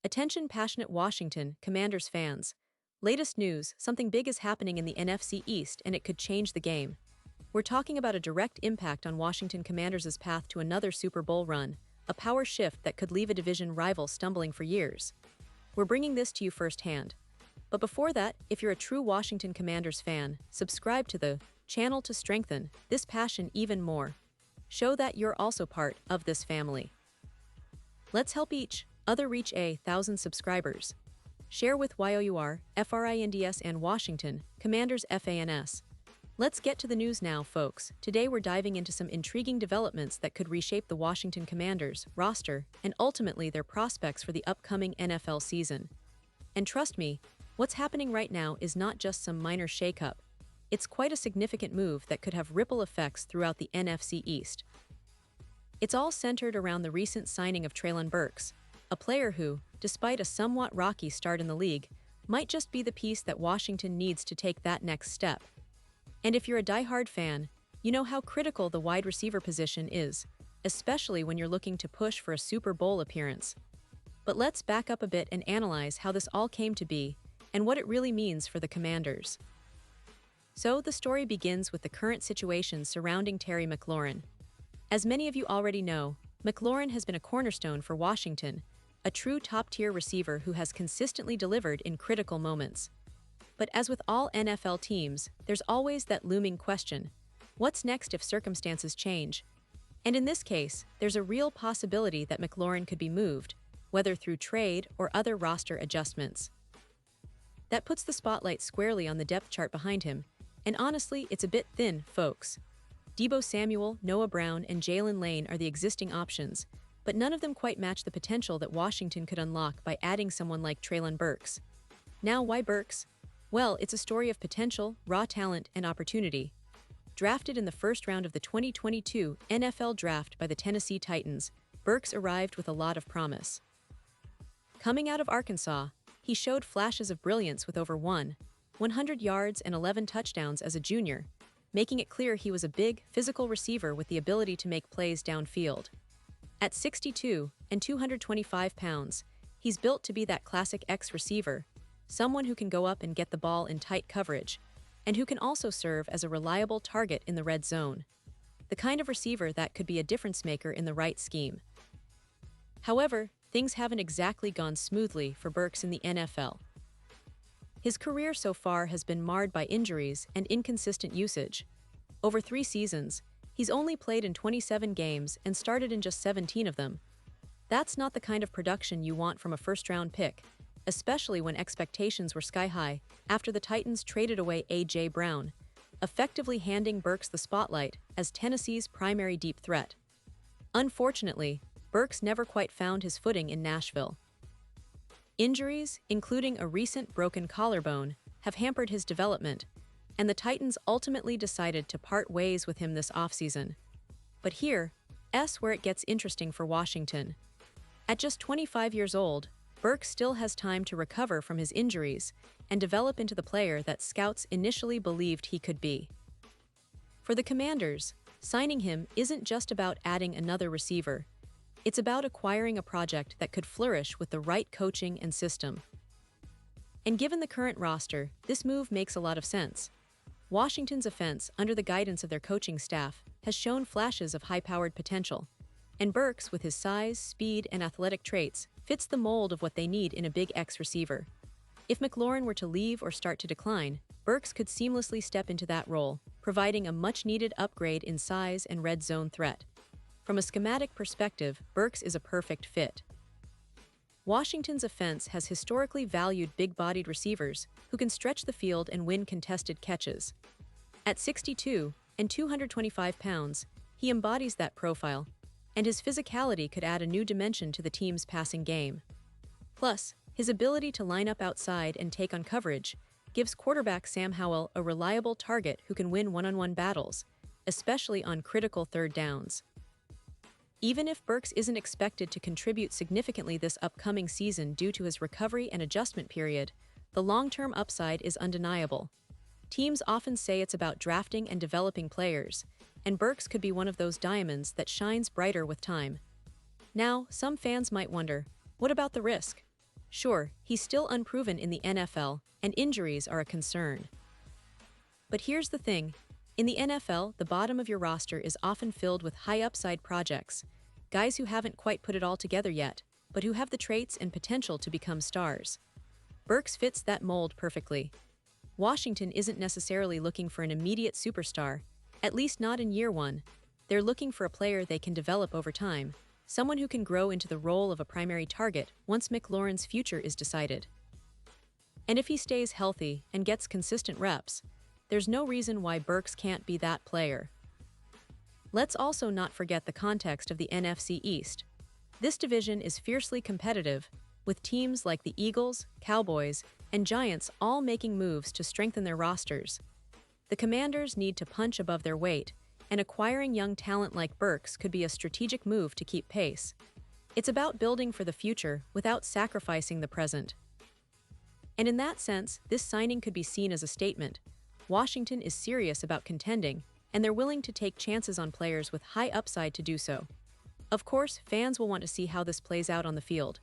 Attention passionate Washington Commanders fans. Latest news, something big is happening in the NFC East and it could change the game. We're talking about a direct impact on Washington Commanders' path to another Super Bowl run, a power shift that could leave a division rival stumbling for years. We're bringing this to you firsthand. But before that, if you're a true Washington Commanders fan, subscribe to the channel to strengthen this passion even more. Show that you're also part of this family. Let's help each other reach 1,000 subscribers. Share with YOUR, FRINDS and Washington, Commanders FANS. Let's get to the news now, folks. Today we're diving into some intriguing developments that could reshape the Washington Commanders roster and ultimately their prospects for the upcoming NFL season. And trust me, what's happening right now is not just some minor shakeup. It's quite a significant move that could have ripple effects throughout the NFC East. It's all centered around the recent signing of Treylon Burks, a player who, despite a somewhat rocky start in the league, might just be the piece that Washington needs to take that next step. And if you're a diehard fan, you know how critical the wide receiver position is, especially when you're looking to push for a Super Bowl appearance. But let's back up a bit and analyze how this all came to be and what it really means for the Commanders. So the story begins with the current situation surrounding Terry McLaurin. As many of you already know, McLaurin has been a cornerstone for Washington, a true top-tier receiver who has consistently delivered in critical moments. But as with all NFL teams, there's always that looming question: what's next if circumstances change? And in this case, there's a real possibility that McLaurin could be moved, whether through trade or other roster adjustments. That puts the spotlight squarely on the depth chart behind him, and honestly, it's a bit thin, folks. Deebo Samuel, Noah Brown, and Jalen Lane are the existing options, but none of them quite match the potential that Washington could unlock by adding someone like Treylon Burks. Now, why Burks? Well, it's a story of potential, raw talent, and opportunity. Drafted in the first round of the 2022 NFL Draft by the Tennessee Titans, Burks arrived with a lot of promise. Coming out of Arkansas, he showed flashes of brilliance with over 100 yards and 11 touchdowns as a junior, making it clear he was a big, physical receiver with the ability to make plays downfield. At 6'2" and 225 pounds, he's built to be that classic X receiver, someone who can go up and get the ball in tight coverage, and who can also serve as a reliable target in the red zone. The kind of receiver that could be a difference maker in the right scheme. However, things haven't exactly gone smoothly for Burks in the NFL. His career so far has been marred by injuries and inconsistent usage. Over 3 seasons, he's only played in 27 games and started in just 17 of them. That's not the kind of production you want from a first-round pick, especially when expectations were sky-high after the Titans traded away A.J. Brown, effectively handing Burks the spotlight as Tennessee's primary deep threat. Unfortunately, Burks never quite found his footing in Nashville. Injuries, including a recent broken collarbone, have hampered his development, and the Titans ultimately decided to part ways with him this offseason. But here's where it gets interesting for Washington. At just 25 years old, Burks still has time to recover from his injuries and develop into the player that scouts initially believed he could be. For the Commanders, signing him isn't just about adding another receiver. It's about acquiring a project that could flourish with the right coaching and system. And given the current roster, this move makes a lot of sense. Washington's offense, under the guidance of their coaching staff, has shown flashes of high-powered potential. And Burks, with his size, speed, and athletic traits, fits the mold of what they need in a big X receiver. If McLaurin were to leave or start to decline, Burks could seamlessly step into that role, providing a much-needed upgrade in size and red zone threat. From a schematic perspective, Burks is a perfect fit. Washington's offense has historically valued big-bodied receivers who can stretch the field and win contested catches. At 6'2" and 225 pounds, he embodies that profile, and his physicality could add a new dimension to the team's passing game. Plus, his ability to line up outside and take on coverage gives quarterback Sam Howell a reliable target who can win one-on-one battles, especially on critical third downs. Even if Burks isn't expected to contribute significantly this upcoming season due to his recovery and adjustment period, the long-term upside is undeniable. Teams often say it's about drafting and developing players, and Burks could be one of those diamonds that shines brighter with time. Now, some fans might wonder, what about the risk? Sure, he's still unproven in the NFL, and injuries are a concern. But here's the thing. In the NFL, the bottom of your roster is often filled with high-upside projects, guys who haven't quite put it all together yet, but who have the traits and potential to become stars. Burks fits that mold perfectly. Washington isn't necessarily looking for an immediate superstar, at least not in year one. They're looking for a player they can develop over time, someone who can grow into the role of a primary target once McLaurin's future is decided. And if he stays healthy and gets consistent reps, there's no reason why Burks can't be that player. Let's also not forget the context of the NFC East. This division is fiercely competitive, with teams like the Eagles, Cowboys, and Giants all making moves to strengthen their rosters. The Commanders need to punch above their weight, and acquiring young talent like Burks could be a strategic move to keep pace. It's about building for the future without sacrificing the present. And in that sense, this signing could be seen as a statement. Washington is serious about contending, and they're willing to take chances on players with high upside to do so. Of course, fans will want to see how this plays out on the field.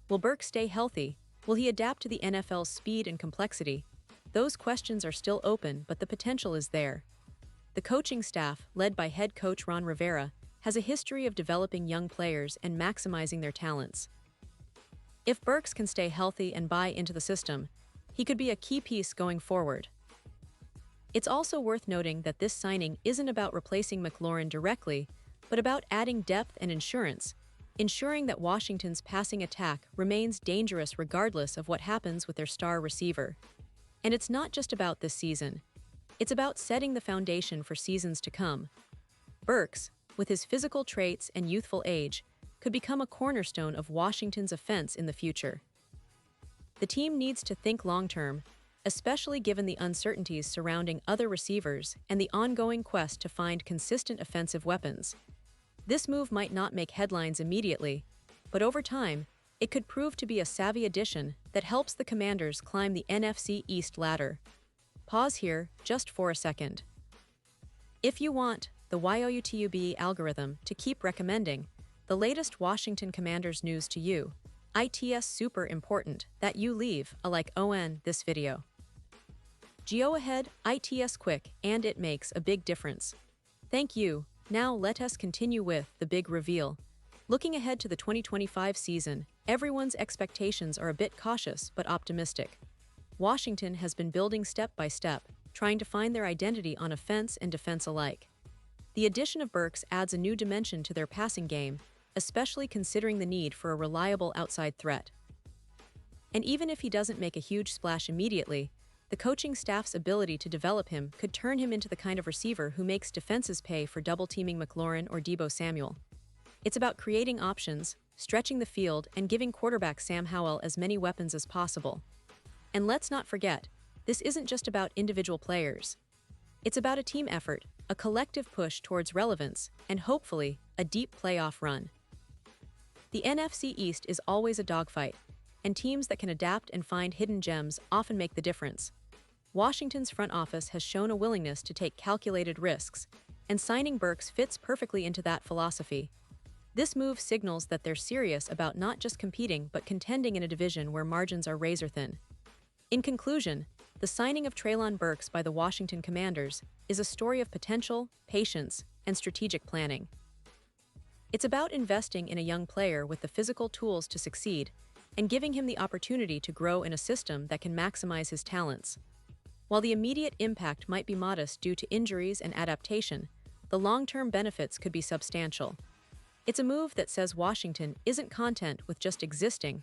Will Burks stay healthy? Will he adapt to the NFL's speed and complexity? Those questions are still open, but the potential is there. The coaching staff, led by head coach Ron Rivera, has a history of developing young players and maximizing their talents. If Burks can stay healthy and buy into the system, he could be a key piece going forward. It's also worth noting that this signing isn't about replacing McLaurin directly, but about adding depth and insurance, ensuring that Washington's passing attack remains dangerous regardless of what happens with their star receiver. And it's not just about this season. It's about setting the foundation for seasons to come. Burks, with his physical traits and youthful age, could become a cornerstone of Washington's offense in the future. The team needs to think long-term, especially given the uncertainties surrounding other receivers and the ongoing quest to find consistent offensive weapons. This move might not make headlines immediately, but over time, it could prove to be a savvy addition that helps the Commanders climb the NFC East ladder. Pause here just for a second. If you want the YouTube algorithm to keep recommending the latest Washington Commanders news to you, it's super important that you leave a like on this video. Go ahead, it's quick and it makes a big difference. Thank you. Now let us continue with the big reveal. Looking ahead to the 2025 season, everyone's expectations are a bit cautious but optimistic. Washington has been building step by step, trying to find their identity on offense and defense alike. The addition of Burks adds a new dimension to their passing game, especially considering the need for a reliable outside threat. And even if he doesn't make a huge splash immediately, the coaching staff's ability to develop him could turn him into the kind of receiver who makes defenses pay for double-teaming McLaurin or Deebo Samuel. It's about creating options, stretching the field, and giving quarterback Sam Howell as many weapons as possible. And let's not forget, this isn't just about individual players. It's about a team effort, a collective push towards relevance, and hopefully, a deep playoff run. The NFC East is always a dogfight, and teams that can adapt and find hidden gems often make the difference. Washington's front office has shown a willingness to take calculated risks, and signing Burks fits perfectly into that philosophy. This move signals that they're serious about not just competing but contending in a division where margins are razor-thin. In conclusion, the signing of Treylon Burks by the Washington Commanders is a story of potential, patience, and strategic planning. It's about investing in a young player with the physical tools to succeed and giving him the opportunity to grow in a system that can maximize his talents. While the immediate impact might be modest due to injuries and adaptation, the long-term benefits could be substantial. It's a move that says Washington isn't content with just existing.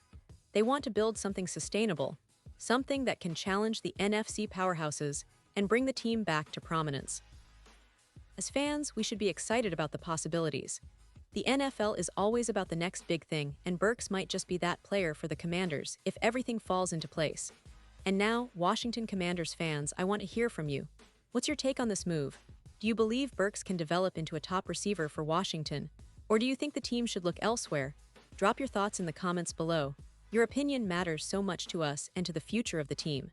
They want to build something sustainable, something that can challenge the NFC powerhouses and bring the team back to prominence. As fans, we should be excited about the possibilities. The NFL is always about the next big thing, and Burks might just be that player for the Commanders if everything falls into place. And now, Washington Commanders fans, I want to hear from you. What's your take on this move? Do you believe Burks can develop into a top receiver for Washington? Or do you think the team should look elsewhere? Drop your thoughts in the comments below. Your opinion matters so much to us and to the future of the team.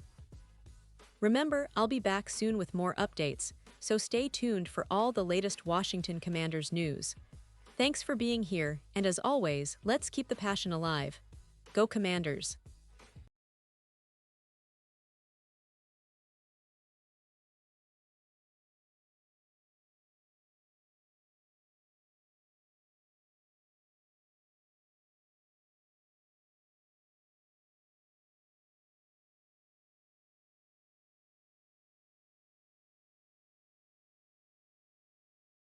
Remember, I'll be back soon with more updates, so stay tuned for all the latest Washington Commanders news. Thanks for being here, and as always, let's keep the passion alive. Go Commanders!